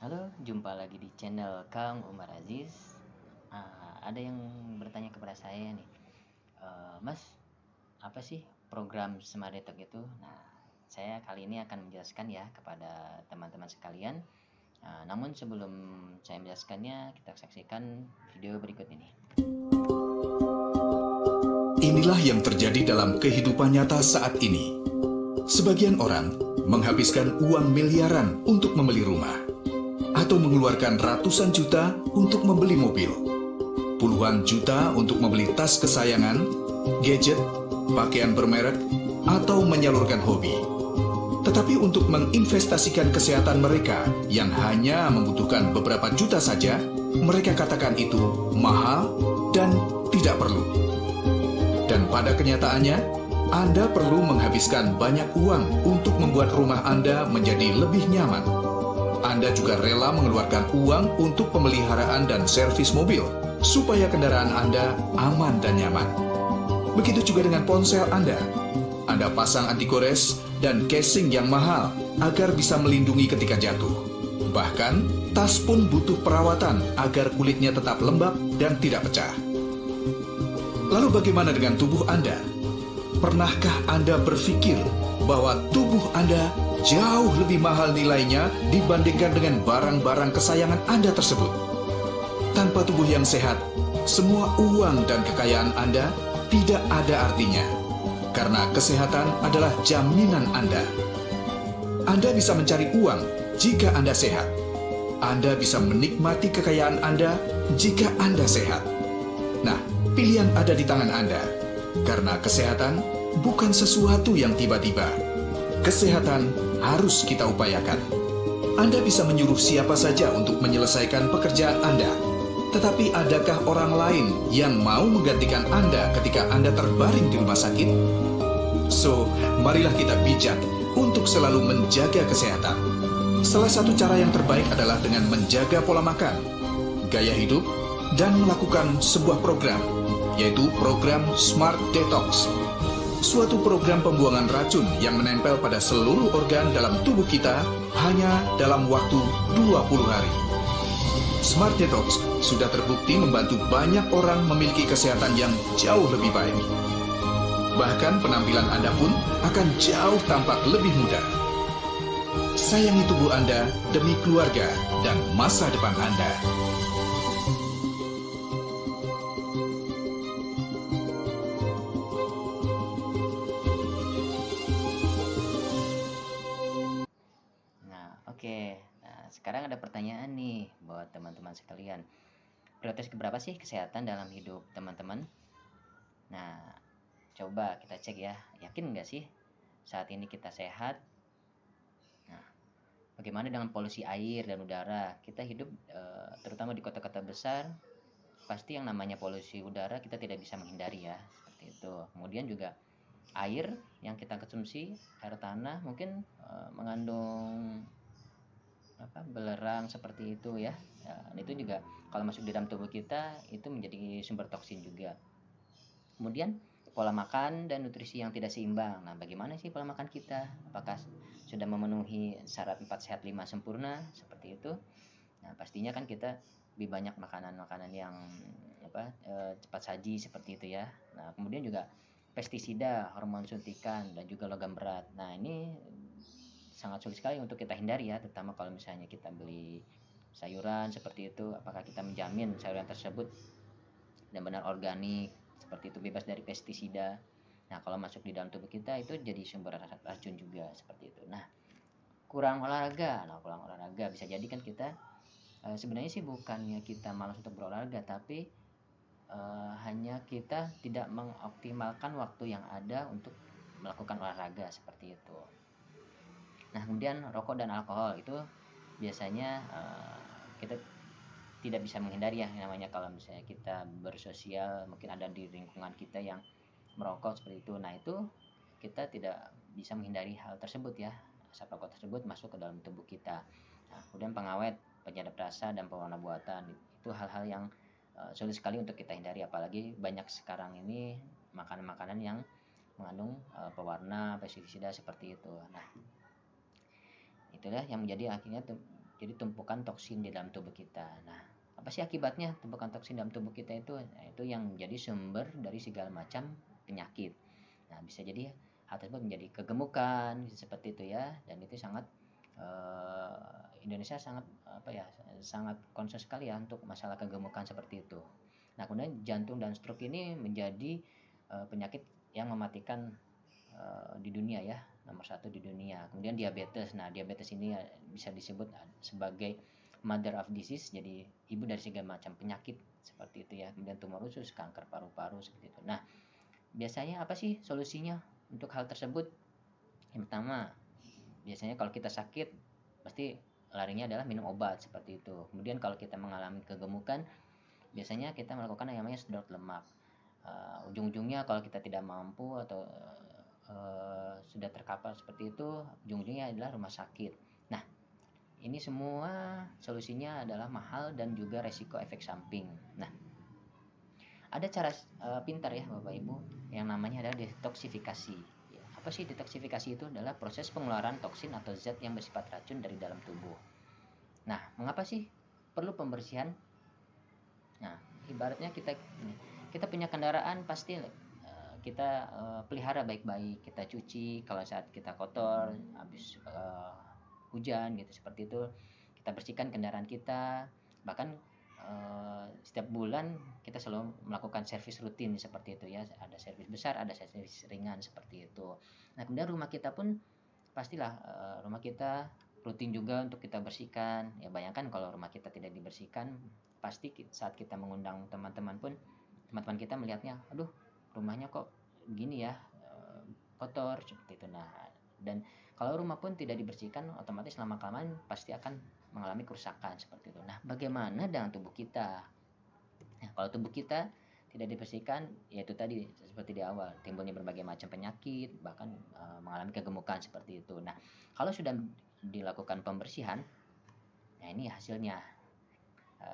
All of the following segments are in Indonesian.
Halo, jumpa lagi di channel Kang Umar Aziz. Ada yang bertanya kepada saya nih, Mas, apa sih program Smart Detox itu? Nah, saya kali ini akan menjelaskan ya kepada teman-teman sekalian. Namun sebelum saya menjelaskannya, kita saksikan video berikut ini. Inilah yang terjadi dalam kehidupan nyata saat ini. Sebagian orang menghabiskan uang miliaran untuk membeli rumah, atau mengeluarkan ratusan juta untuk membeli mobil, puluhan juta untuk membeli tas kesayangan, gadget, pakaian bermerek, atau menyalurkan hobi. Tetapi untuk menginvestasikan kesehatan mereka yang hanya membutuhkan beberapa juta saja, mereka katakan itu mahal dan tidak perlu. Dan pada kenyataannya, Anda perlu menghabiskan banyak uang untuk membuat rumah Anda menjadi lebih nyaman. Anda juga rela mengeluarkan uang untuk pemeliharaan dan servis mobil, supaya kendaraan Anda aman dan nyaman. Begitu juga dengan ponsel Anda. Anda pasang anti gores dan casing yang mahal agar bisa melindungi ketika jatuh. Bahkan, tas pun butuh perawatan agar kulitnya tetap lembab dan tidak pecah. Lalu bagaimana dengan tubuh Anda? Pernahkah Anda berpikir bahwa tubuh Anda jauh lebih mahal nilainya dibandingkan dengan barang-barang kesayangan Anda tersebut? Tanpa tubuh yang sehat, semua uang dan kekayaan Anda tidak ada artinya. Karena kesehatan adalah jaminan Anda. Anda bisa mencari uang jika Anda sehat. Anda bisa menikmati kekayaan Anda jika Anda sehat. Nah, pilihan ada di tangan Anda. Karena kesehatan bukan sesuatu yang tiba-tiba. Kesehatan harus kita upayakan. Anda bisa menyuruh siapa saja untuk menyelesaikan pekerjaan Anda. Tetapi adakah orang lain yang mau menggantikan Anda ketika Anda terbaring di rumah sakit? So, marilah kita bijak untuk selalu menjaga kesehatan. Salah satu cara yang terbaik adalah dengan menjaga pola makan, gaya hidup, dan melakukan sebuah program, yaitu program Smart Detox. Suatu program pembuangan racun yang menempel pada seluruh organ dalam tubuh kita hanya dalam waktu 20 hari. Smart Detox sudah terbukti membantu banyak orang memiliki kesehatan yang jauh lebih baik. Bahkan penampilan Anda pun akan jauh tampak lebih muda. Sayangi tubuh Anda demi keluarga dan masa depan Anda. Nah, oke. Nah, sekarang ada pertanyaan nih buat teman-teman sekalian. Prioritas keberapa sih kesehatan dalam hidup teman-teman? Nah, coba kita cek ya. Yakin nggak sih saat ini kita sehat? Nah, bagaimana dengan polusi air dan udara? Kita hidup terutama di kota-kota besar, pasti yang namanya polusi udara kita tidak bisa menghindari ya, seperti itu. Kemudian juga air yang kita konsumsi, air tanah mungkin mengandung belerang seperti itu ya. Dan itu juga kalau masuk di dalam tubuh kita itu menjadi sumber toksin juga. Kemudian pola makan dan nutrisi yang tidak seimbang. Nah, bagaimana sih pola makan kita? Apakah sudah memenuhi syarat 4 sehat 5 sempurna seperti itu? Nah, pastinya kan kita lebih banyak makanan-makanan yang cepat saji seperti itu ya. Nah, kemudian juga pestisida, hormon suntikan dan juga logam berat. Nah, ini sangat sulit sekali untuk kita hindari ya, terutama kalau misalnya kita beli sayuran seperti itu, apakah kita menjamin sayuran tersebut benar-benar organik seperti itu, bebas dari pestisida. Nah, kalau masuk di dalam tubuh kita itu jadi sumber racun juga seperti itu. Nah, kurang olahraga. Nah, kurang olahraga bisa jadi kan kita sebenarnya sih bukannya kita malas untuk berolahraga, tapi hanya kita tidak mengoptimalkan waktu yang ada untuk melakukan olahraga seperti itu. Nah, kemudian rokok dan alkohol itu biasanya kita tidak bisa menghindari ya, namanya kalau misalnya kita bersosial, mungkin ada di lingkungan kita yang merokok seperti itu. Nah, itu kita tidak bisa menghindari hal tersebut ya, asap rokok tersebut masuk ke dalam tubuh kita. Nah, kemudian pengawet, penyedap rasa, dan pewarna buatan itu hal-hal yang sulit sekali untuk kita hindari, apalagi banyak sekarang ini makanan-makanan yang mengandung pewarna, pestisida seperti itu. Nah, itulah yang menjadi akhirnya jadi tumpukan toksin di dalam tubuh kita. Nah, apa sih akibatnya tumpukan toksin dalam tubuh kita itu? Nah, itu yang menjadi sumber dari segala macam penyakit. Nah, bisa jadi hal tersebut menjadi kegemukan seperti itu ya, dan itu sangat Indonesia sangat sangat concern sekali ya untuk masalah kegemukan seperti itu. Nah, kemudian jantung dan stroke ini menjadi penyakit yang mematikan di dunia ya, nomor 1 di dunia. Kemudian diabetes. Nah, diabetes ini bisa disebut sebagai mother of disease, jadi ibu dari segala macam penyakit seperti itu ya. Kemudian tumor usus, kanker paru-paru seperti itu. Nah, biasanya apa sih solusinya untuk hal tersebut? Yang pertama, biasanya kalau kita sakit pasti larinya adalah minum obat seperti itu. Kemudian kalau kita mengalami kegemukan, biasanya kita melakukan yang namanya sedot lemak. Ujung-ujungnya kalau kita tidak mampu atau sudah terkapar seperti itu, ujung-ujungnya adalah rumah sakit. Nah, ini semua solusinya adalah mahal dan juga resiko efek samping. Nah, ada cara pintar ya Bapak Ibu yang namanya adalah detoksifikasi. Apa sih detoksifikasi? Itu adalah proses pengeluaran toksin atau zat yang bersifat racun dari dalam tubuh. Nah, mengapa sih perlu pembersihan? Nah, ibaratnya kita punya kendaraan, pasti kita pelihara baik-baik, kita cuci kalau saat kita kotor, habis hujan gitu seperti itu, kita bersihkan kendaraan kita. Bahkan setiap bulan kita selalu melakukan servis rutin seperti itu ya, ada servis besar, ada servis ringan seperti itu. Nah, kemudian rumah kita pun pastilah rumah kita rutin juga untuk kita bersihkan ya. Bayangkan kalau rumah kita tidak dibersihkan, pasti saat kita mengundang teman-teman pun, teman-teman kita melihatnya, aduh rumahnya kok gini ya, kotor seperti itu. Nah, dan kalau rumah pun tidak dibersihkan, otomatis lama-kelamaan pasti akan mengalami kerusakan seperti itu. Nah, bagaimana dengan tubuh kita? Nah, kalau tubuh kita tidak dibersihkan, yaitu tadi seperti di awal, timbulnya berbagai macam penyakit, bahkan mengalami kegemukan seperti itu. Nah, kalau sudah dilakukan pembersihan, nah ini hasilnya.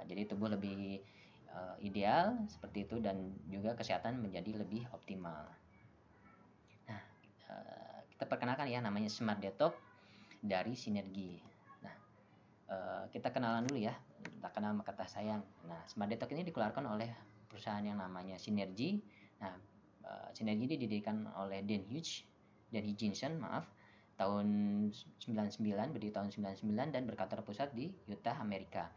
Jadi tubuh lebih ideal seperti itu, dan juga kesehatan menjadi lebih optimal. Nah, kita perkenalkan ya, namanya Smart Detox dari Sinergi. Nah, kita kenalan dulu ya, kita kenal kata sayang. Nah, Smart Detox ini dikeluarkan oleh perusahaan yang namanya Sinergi. Nah, Sinergi ini didirikan oleh Dan Hutchinson, tahun 99, berdiri tahun 99 dan berkantor pusat di Utah, Amerika.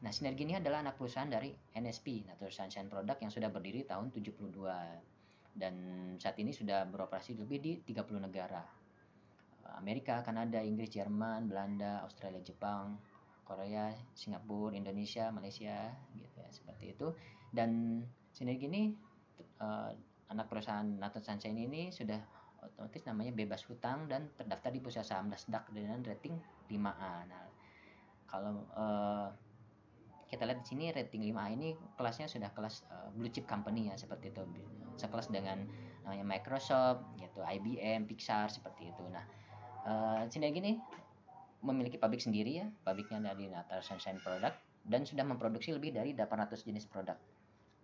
Nah, Sinergi ini adalah anak perusahaan dari NSP, Natural Sunshine Product, yang sudah berdiri tahun 72 dan saat ini sudah beroperasi lebih di 30 negara. Amerika, Kanada, Inggris, Jerman, Belanda, Australia, Jepang, Korea, Singapura, Indonesia, Malaysia gitu ya, seperti itu. Dan Sinergi ini anak perusahaan Natural Sunshine ini sudah otomatis namanya bebas hutang dan terdaftar di bursa saham Nasdaq dengan rating 5A. Nah, kalau kita lihat di sini rating 5A ini kelasnya sudah kelas blue chip company ya, seperti itu, sekelas dengan Microsoft gitu, IBM, Pixar seperti itu. Nah, Sinergi ini memiliki pabrik sendiri ya, pabriknya dari Natural Sunshine Product, dan sudah memproduksi lebih dari 800 jenis produk.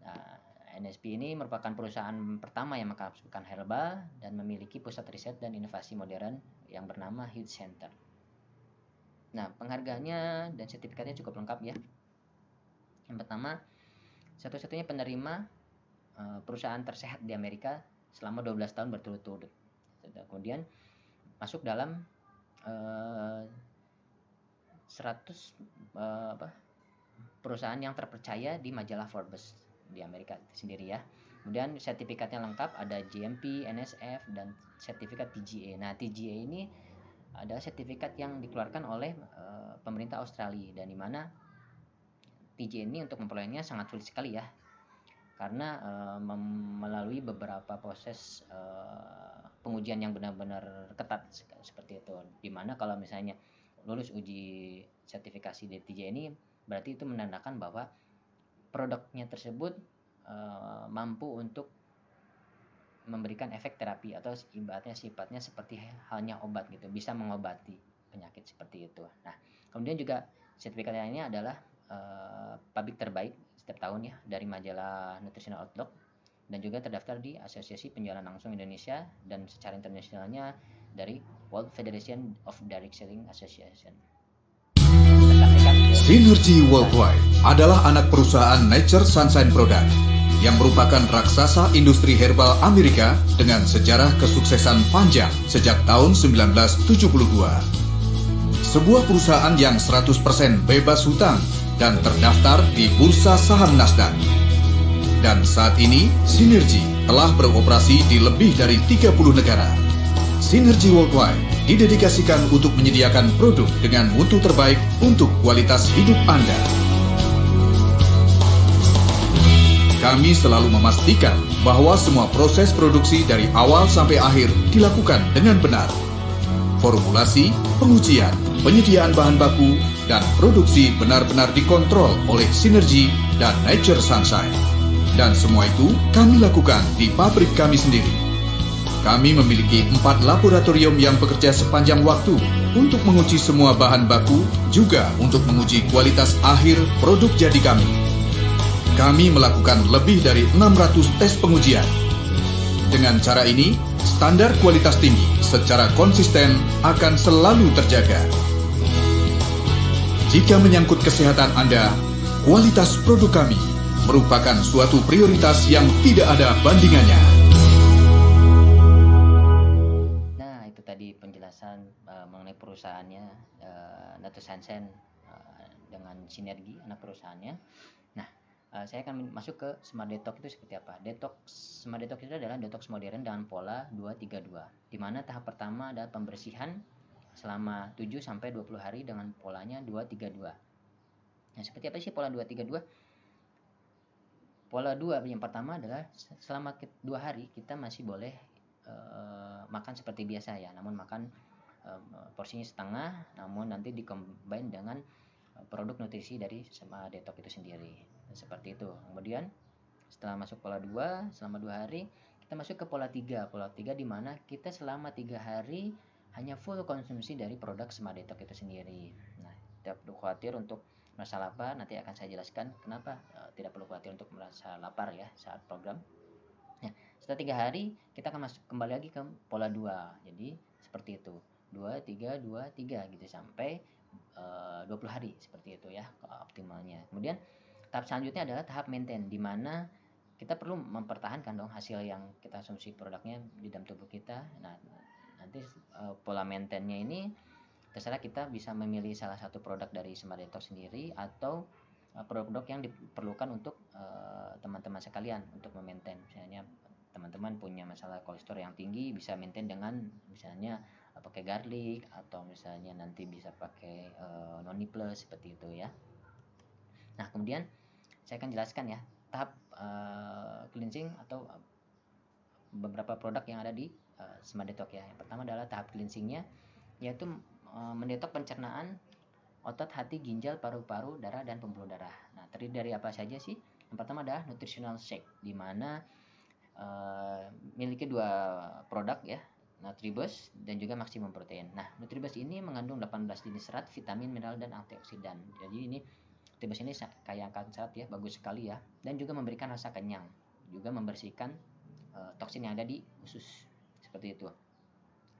Nah, NSP ini merupakan perusahaan pertama yang mengkapsulkan herbal dan memiliki pusat riset dan inovasi modern yang bernama Health Center. Nah, penghargaannya dan sertifikatnya cukup lengkap ya. Yang pertama, satu-satunya penerima perusahaan tersehat di Amerika selama 12 tahun berturut-turut. Kemudian masuk dalam 100 perusahaan yang terpercaya di majalah Forbes di Amerika sendiri ya. Kemudian sertifikatnya lengkap, ada GMP, NSF, dan sertifikat TGA. Nah, TGA ini adalah sertifikat yang dikeluarkan oleh pemerintah Australia, dan di mana TGA ini untuk memperolehnya sangat sulit sekali ya, karena melalui beberapa proses pengujian yang benar-benar ketat seperti itu. Dimana kalau misalnya lulus uji sertifikasi di TGA ini, berarti itu menandakan bahwa produknya tersebut mampu untuk memberikan efek terapi, atau ibaratnya sifatnya seperti halnya obat gitu, bisa mengobati penyakit seperti itu. Nah, kemudian juga sertifikat lainnya adalah pabrik terbaik setiap tahun ya dari majalah Nutritional Outlook, dan juga terdaftar di Asosiasi Penjualan Langsung Indonesia, dan secara internasionalnya dari World Federation of Direct Selling Association. Synergy Worldwide adalah anak perusahaan Nature Sunshine Product yang merupakan raksasa industri herbal Amerika dengan sejarah kesuksesan panjang sejak tahun 1972. Sebuah perusahaan yang 100% bebas hutang dan terdaftar di Bursa Saham Nasdaq. Dan saat ini, Synergy telah beroperasi di lebih dari 30 negara. Synergy Worldwide didedikasikan untuk menyediakan produk dengan mutu terbaik untuk kualitas hidup Anda. Kami selalu memastikan bahwa semua proses produksi dari awal sampai akhir dilakukan dengan benar. Formulasi, pengujian, penyediaan bahan baku, dan produksi benar-benar dikontrol oleh Synergy dan Nature Sunshine. Dan semua itu kami lakukan di pabrik kami sendiri. Kami memiliki 4 laboratorium yang bekerja sepanjang waktu untuk menguji semua bahan baku, juga untuk menguji kualitas akhir produk jadi kami. Kami melakukan lebih dari 600 tes pengujian. Dengan cara ini, standar kualitas tinggi secara konsisten akan selalu terjaga. Jika menyangkut kesehatan Anda, kualitas produk kami merupakan suatu prioritas yang tidak ada bandingannya. Nah, itu tadi penjelasan mengenai perusahaannya Nature Sunshine dengan Synergy anak perusahaannya. Nah, saya akan masuk ke Smart Detox itu seperti apa. Smart Detox itu adalah detox modern dengan pola 232, di mana tahap pertama adalah pembersihan selama 7-20 hari dengan polanya 232. Nah, seperti apa sih pola 232? Pola 2 yang pertama adalah selama 2 hari kita masih boleh makan seperti biasa ya, namun makan porsinya setengah, namun nanti dikombin dengan produk nutrisi dari Smart Detox itu sendiri. Seperti itu. Kemudian setelah masuk pola 2 selama 2 hari, kita masuk ke pola 3. Pola 3 di mana kita selama 3 hari hanya full konsumsi dari produk Smart Detox itu sendiri. Nah, tidak perlu khawatir untuk merasa lapar. Nanti akan saya jelaskan kenapa tidak perlu khawatir untuk merasa lapar ya saat program. Nah, setelah 3 hari kita akan masuk kembali lagi ke pola 2. Jadi seperti itu. 2, 3, 2, 3 gitu sampai 20 hari seperti itu ya optimalnya. Kemudian tahap selanjutnya adalah tahap maintain, di mana kita perlu mempertahankan dong hasil yang kita konsumsi produknya di dalam tubuh kita. Nah, nanti pola maintainnya ini terserah kita bisa memilih salah satu produk dari Smart Detox sendiri atau produk-produk yang diperlukan untuk teman-teman sekalian untuk memaintain. Misalnya teman-teman punya masalah kolesterol yang tinggi, bisa maintain dengan misalnya pakai garlic, atau misalnya nanti bisa pakai noni plus seperti itu ya. Nah, kemudian saya akan jelaskan ya tahap cleansing atau beberapa produk yang ada di Smart Detox ya. Yang pertama adalah tahap cleansingnya, yaitu mendetok pencernaan otot, hati, ginjal, paru-paru, darah, dan pembuluh darah. Nah, terdiri dari apa saja sih? Yang pertama adalah nutritional shake, di mana miliki 2 produk ya, Nutribus dan juga Maximum Protein. Nah, Nutribus ini mengandung 18 jenis serat, vitamin, mineral, dan antioksidan. Jadi ini Nutribus ini kaya akan serat ya, bagus sekali ya, dan juga memberikan rasa kenyang, juga membersihkan toksin yang ada di usus seperti itu.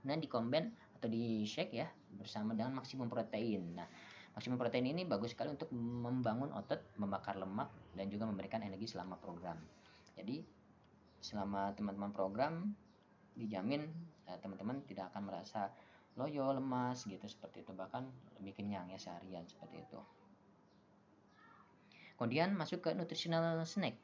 Nah, dikombin atau di shake ya bersama dengan Maximum Protein. Nah, Maximum Protein ini bagus sekali untuk membangun otot, membakar lemak, dan juga memberikan energi selama program. Jadi selama teman-teman program dijamin teman-teman tidak akan merasa loyo, lemas gitu seperti itu, bahkan lebih kenyang ya seharian seperti itu. Kemudian masuk ke nutritional snack.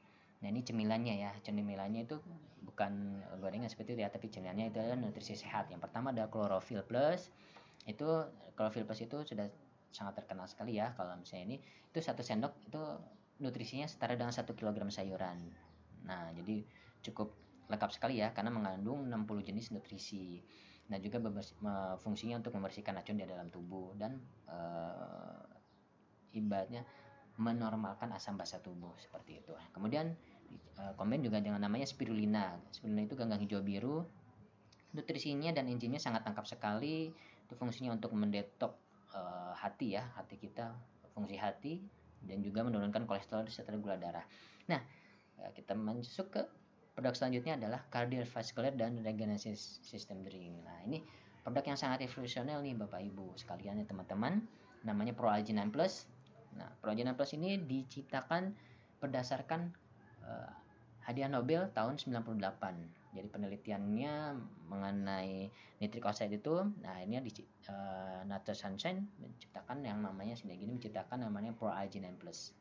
Nah, ini cemilannya ya. Cemilannya itu bukan gorengan seperti itu ya, tapi cemilannya itu adalah nutrisi sehat. Yang pertama ada Chlorophyll Plus. Itu Chlorophyll Plus itu sudah sangat terkenal sekali ya. Kalau misalnya ini itu 1 sendok itu nutrisinya setara dengan 1 kg sayuran. Nah, jadi cukup lengkap sekali ya karena mengandung 60 jenis nutrisi. Nah, juga fungsinya untuk membersihkan racun di dalam tubuh dan ibaratnya menormalkan asam basa tubuh seperti itu. Kemudian kombin juga dengan namanya spirulina. Spirulina itu ganggang hijau biru. Nutrisinya dan enzimnya sangat lengkap sekali. Itu fungsinya untuk mendetok hati ya, hati kita, fungsi hati, dan juga menurunkan kolesterol serta gula darah. Nah, kita masuk ke produk selanjutnya adalah cardiovascular dan regeneration system drink. Nah, ini produk yang sangat revolusioner nih Bapak Ibu sekalian ya teman-teman. Namanya Pro Alginine Plus. Nah, Progenan Plus ini diciptakan berdasarkan hadiah Nobel tahun 98. Jadi penelitiannya mengenai nitric oxide itu, nah ini Nato Sunshine menciptakan yang namanya menciptakan namanya Progenan Plus.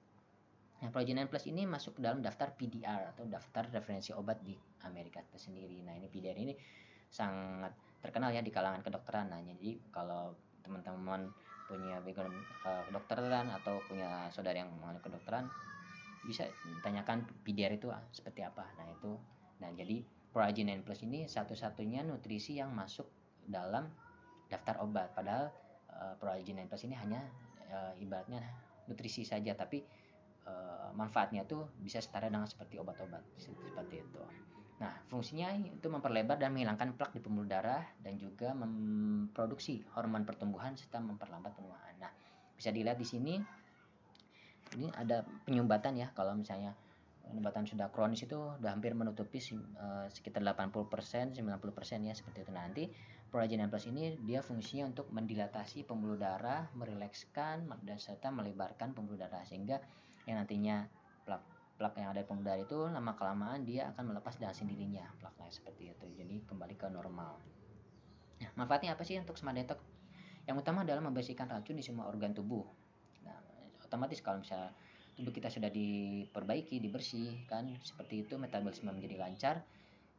Nah, Progenan Plus ini masuk ke dalam daftar PDR atau daftar referensi obat di Amerika itu sendiri. Nah, ini PDR ini sangat terkenal ya di kalangan kedokteran. Nah, jadi kalau teman-teman punya background kedokteran atau punya saudara yang mengalami kedokteran, bisa tanyakan PDR itu seperti apa. Nah jadi Progenan Plus ini satu-satunya nutrisi yang masuk dalam daftar obat. Padahal Progenan Plus ini hanya ibaratnya nutrisi saja, tapi manfaatnya tuh bisa setara dengan seperti obat-obat seperti itu. Nah, fungsinya itu memperlebar dan menghilangkan plak di pembuluh darah dan juga memproduksi hormon pertumbuhan serta memperlambat penuaan. Nah, bisa dilihat di sini ini ada penyumbatan ya. Kalau misalnya penyumbatan sudah kronis itu sudah hampir menutupi sekitar 80%, 90% ya, seperti itu. Nanti Progenan Plus ini dia fungsinya untuk mendilatasi pembuluh darah, merilekskan dan serta melebarkan pembuluh darah, sehingga yang nantinya plak yang ada di pembuluh darah itu lama kelamaan dia akan melepas dengan sendirinya plaknya seperti itu. Jadi kembali ke normal. Nah, manfaatnya apa sih untuk Smart Detox? Yang utama adalah membersihkan racun di semua organ tubuh. Nah, otomatis kalau misalnya tubuh kita sudah diperbaiki, dibersihkan seperti itu, metabolisme menjadi lancar,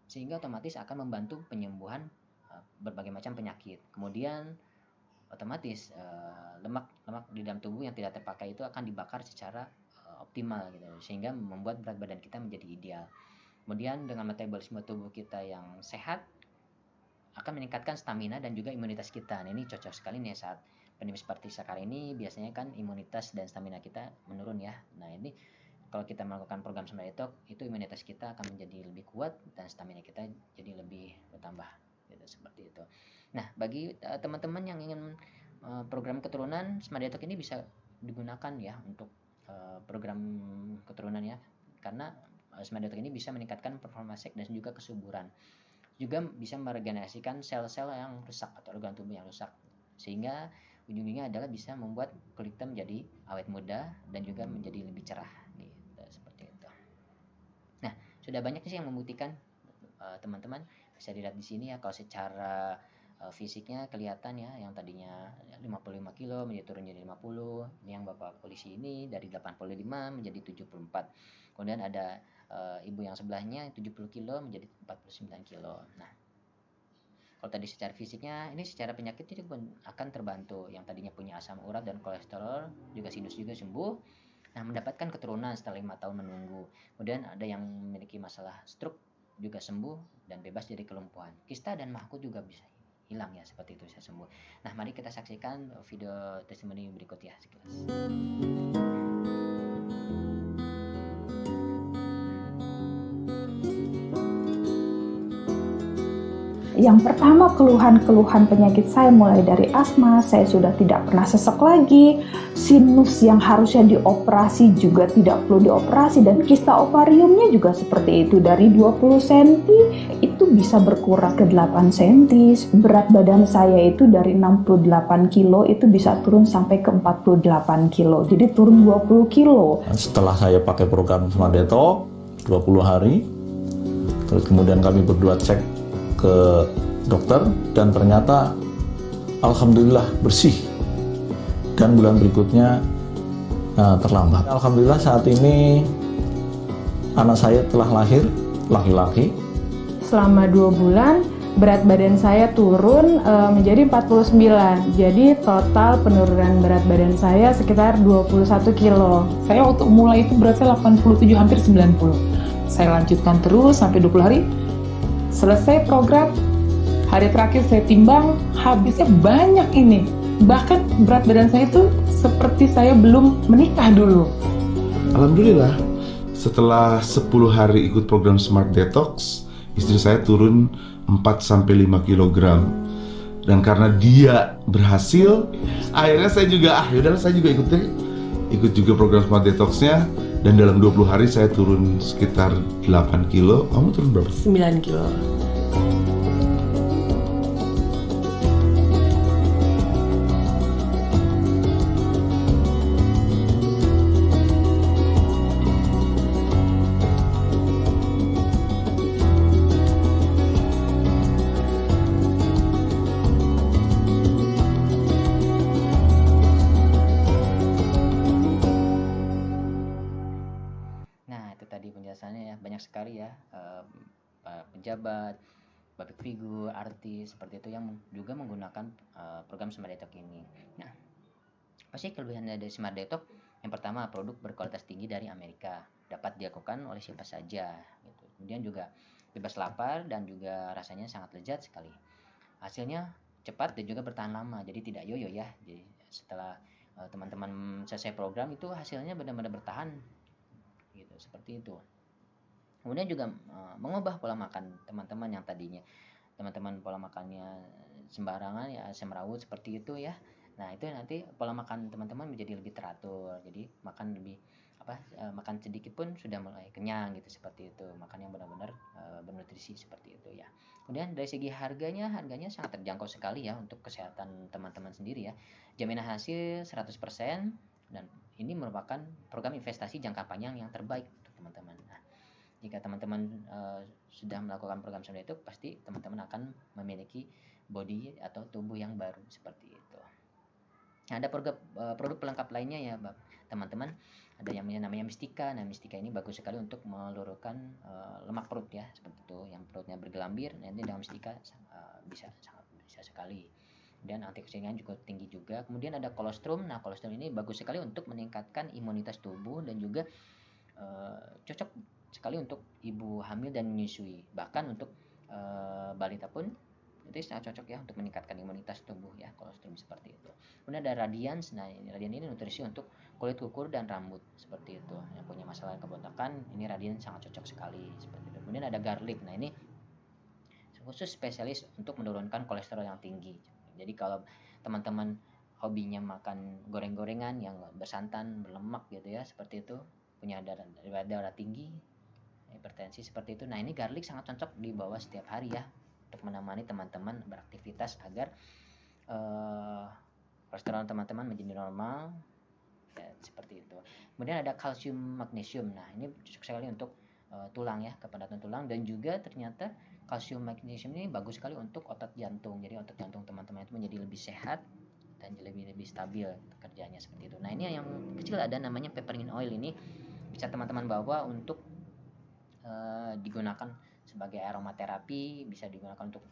sehingga otomatis akan membantu penyembuhan berbagai macam penyakit. Kemudian otomatis lemak di dalam tubuh yang tidak terpakai itu akan dibakar secara optimal gitu, sehingga membuat berat badan kita menjadi ideal. Kemudian dengan metabolisme tubuh kita yang sehat akan meningkatkan stamina dan juga imunitas kita. Nah, ini cocok sekali nih saat pandemi seperti sekarang ini, biasanya kan imunitas dan stamina kita menurun ya. Nah, ini kalau kita melakukan program Smart Detox, itu imunitas kita akan menjadi lebih kuat dan stamina kita jadi lebih bertambah gitu, seperti itu. Nah, bagi teman-teman yang ingin program keturunan, Smart Detox ini bisa digunakan ya untuk program keturunan ya, karena Smart Detox ini bisa meningkatkan performa seks dan juga kesuburan, juga bisa meregenerasikan sel-sel yang rusak atau organ tubuh yang rusak, sehingga ujung-ujungnya adalah bisa membuat kulit kita menjadi awet muda dan juga menjadi lebih cerah gitu, seperti itu. Nah, sudah banyak sih yang membuktikan, teman-teman bisa dilihat di sini ya. Kalau secara fisiknya kelihatan ya, yang tadinya 55 kilo menjadi turun jadi 50. Ini yang Bapak polisi ini dari 85 menjadi 74. Kemudian ada ibu yang sebelahnya 70 kilo menjadi 49 kilo. Nah, kalau tadi secara fisiknya, ini secara penyakit itu pun akan terbantu. Yang tadinya punya asam urat dan kolesterol, juga sinus juga sembuh. Nah, mendapatkan keturunan setelah 5 tahun menunggu. Kemudian ada yang memiliki masalah stroke juga sembuh dan bebas dari kelumpuhan. Kista dan mahkot juga bisa hilang ya, seperti itu, bisa sembuh. Nah, mari kita saksikan video testimoni berikut ya sekilas. Yang pertama, keluhan-keluhan penyakit saya mulai dari asma, saya sudah tidak pernah sesek lagi, sinus yang harusnya dioperasi juga tidak perlu dioperasi, dan kista ovariumnya juga seperti itu, dari 20 cm itu bisa berkurang ke 8 cm, berat badan saya itu dari 68 kilo itu bisa turun sampai ke 48 kilo, jadi turun 20 kilo. Setelah saya pakai program Smart Detox 20 hari, terus kemudian kami berdua cek ke dokter dan ternyata alhamdulillah bersih, dan bulan berikutnya terlambat. Alhamdulillah saat ini anak saya telah lahir, laki-laki. Selama 2 bulan berat badan saya turun menjadi 49, jadi total penurunan berat badan saya sekitar 21 kilo. Saya waktu mulai itu berat saya 87 hampir 90. Saya lanjutkan terus sampai 20 hari. Selesai program, hari terakhir saya timbang, habisnya banyak ini. Bahkan berat badan saya itu seperti saya belum menikah dulu. Alhamdulillah, setelah 10 hari ikut program Smart Detox, istri saya turun 4-5 kg. Dan karena dia berhasil, akhirnya saya juga, saya juga ikut juga program Smart Detox-nya. Dan dalam 20 hari saya turun sekitar 8 kilo. Kamu turun berapa? 9 kilo. sekali ya, pejabat, public figure, artis seperti itu yang juga menggunakan program Smart Detox ini. Nah, pasti kelebihannya dari Smart Detox yang pertama, produk berkualitas tinggi dari Amerika, dapat dilakukan oleh siapa saja gitu. Kemudian juga bebas lapar dan juga rasanya sangat lezat sekali. Hasilnya cepat dan juga bertahan lama, jadi tidak yoyo ya. Jadi setelah teman-teman selesai program itu hasilnya benar-benar bertahan gitu, seperti itu. Kemudian juga mengubah pola makan teman-teman yang tadinya teman-teman pola makannya sembarangan ya, semrawut seperti itu ya. Nah, itu nanti pola makan teman-teman menjadi lebih teratur. Jadi makan lebih makan sedikit pun sudah mulai kenyang gitu, seperti itu. Makan yang benar-benar bernutrisi seperti itu ya. Kemudian dari segi harganya sangat terjangkau sekali ya untuk kesehatan teman-teman sendiri ya. Jaminan hasil 100% dan ini merupakan program investasi jangka panjang yang terbaik untuk teman-teman. Nah, jika teman-teman sudah melakukan program seperti itu, pasti teman-teman akan memiliki body atau tubuh yang baru seperti itu. Nah, ada produk pelengkap lainnya ya teman-teman, ada yang namanya Mistika. Nah, Mistika ini bagus sekali untuk meluruhkan lemak perut ya, seperti itu. Yang perutnya bergelambir, nanti dengan Mistika bisa sekali. Dan antioksidan juga tinggi juga. Kemudian ada kolostrum. Nah, kolostrum ini bagus sekali untuk meningkatkan imunitas tubuh dan juga cocok sekali untuk ibu hamil dan menyusui. Bahkan untuk balita pun itu sangat cocok ya untuk meningkatkan imunitas tubuh ya, kolostrum seperti itu. Kemudian ada Radiance. Nah, Radiance ini nutrisi untuk kulit, kukur dan rambut seperti itu. Yang punya masalah kebotakan, ini Radiance sangat cocok sekali seperti itu. Kemudian ada Garlic. Nah, ini khusus spesialis untuk menurunkan kolesterol yang tinggi. Jadi kalau teman-teman hobinya makan goreng-gorengan yang bersantan, berlemak gitu ya, seperti itu, punya darah tinggi, hipertensi seperti itu. Nah, ini garlic sangat cocok dibawa setiap hari ya untuk menemani teman-teman beraktivitas agar kolesterol teman-teman menjadi normal ya, seperti itu. Kemudian ada kalsium magnesium. Nah, ini cocok sekali untuk tulang ya, kepadatan tulang, dan juga ternyata kalsium magnesium ini bagus sekali untuk otot jantung. Jadi otot jantung teman-teman itu menjadi lebih sehat dan lebih stabil kerjanya seperti itu. Nah, ini yang kecil ada namanya peppermint oil. Ini bisa teman-teman bawa untuk digunakan sebagai aromaterapi, bisa digunakan untuk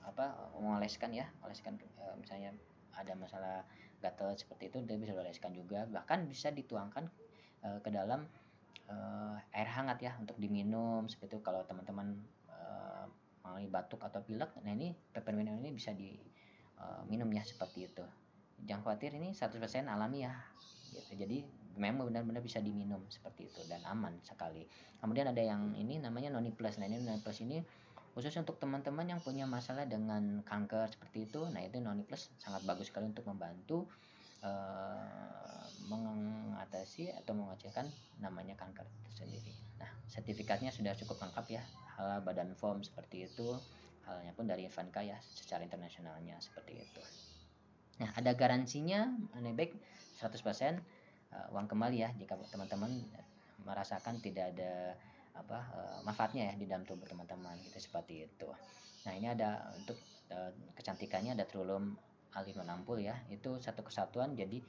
mengoleskan ya, misalnya ada masalah gatal seperti itu, dia bisa dioleskan juga. Bahkan bisa dituangkan ke dalam air hangat ya untuk diminum seperti itu kalau teman-teman mengalami batuk atau pilek. Nah, ini peppermint oil ini bisa diminum ya, seperti itu. Jangan khawatir, ini 100% alami ya gitu. Jadi memang benar-benar bisa diminum seperti itu dan aman sekali. Kemudian ada yang ini namanya Noni Plus. Nah, ini Noni Plus ini khusus untuk teman-teman yang punya masalah dengan kanker seperti itu. Nah, itu Noni Plus sangat bagus sekali untuk membantu mengatasi atau mengecilkan namanya kanker itu sendiri. Nah, sertifikatnya sudah cukup lengkap ya, halal Badan POM seperti itu, halnya pun dari Ivanka ya secara internasionalnya seperti itu. Nah, ada garansinya money back 100% uang kembali ya jika teman-teman merasakan tidak ada manfaatnya ya di dalam tubuh teman-teman gitu, seperti itu. Nah, ini ada untuk kecantikannya, ada Trulum A560 ya, itu satu kesatuan. Jadi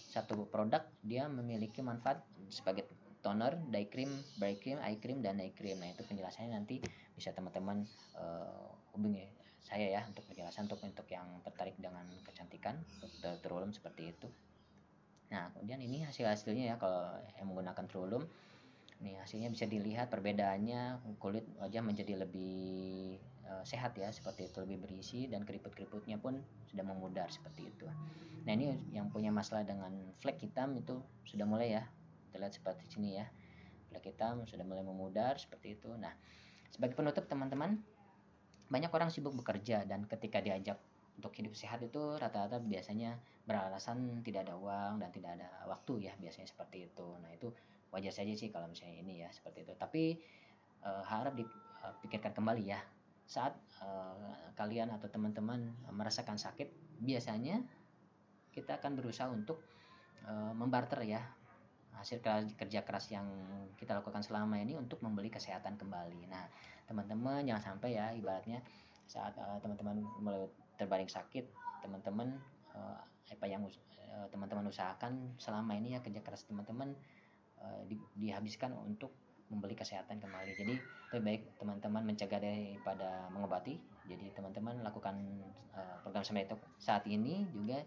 satu produk dia memiliki manfaat sebagai toner, day cream, body cream, eye cream, dan night cream. Nah, itu penjelasannya nanti bisa teman-teman hubungi saya ya untuk penjelasan untuk yang tertarik dengan kecantikan, untuk Trulum seperti itu. Nah, kemudian ini hasilnya ya, kalau yang menggunakan Trulum, nih hasilnya bisa dilihat perbedaannya, kulit wajah menjadi lebih sehat ya, seperti itu, lebih berisi, dan keriput-keriputnya pun sudah memudar seperti itu. Nah, ini yang punya masalah dengan flek hitam itu sudah mulai ya, terlihat seperti sini ya, flek hitam sudah mulai memudar seperti itu. Nah, sebagai penutup teman-teman, banyak orang sibuk bekerja dan ketika diajak untuk hidup sehat itu rata-rata biasanya beralasan tidak ada uang dan tidak ada waktu ya, biasanya seperti itu. Nah, itu wajar saja sih kalau misalnya ini ya, seperti itu. Tapi harap dipikirkan kembali ya, saat kalian atau teman-teman merasakan sakit, biasanya kita akan berusaha untuk membarter ya hasil kerja keras yang kita lakukan selama ini untuk membeli kesehatan kembali. Nah, teman-teman jangan sampai ya, ibaratnya saat teman-teman mulai terbaring sakit, teman-teman apa yang teman-teman usahakan selama ini ya, kerja keras teman-teman dihabiskan untuk membeli kesehatan kembali. Jadi Lebih baik teman-teman mencegah daripada mengobati. Jadi teman-teman lakukan program Smart Detox saat ini juga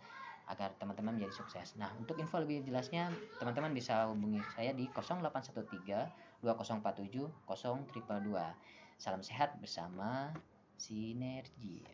agar teman-teman menjadi sukses. Nah, untuk info lebih jelasnya teman-teman bisa hubungi saya di 0813 2047 0222. Salam sehat bersama Sinergi.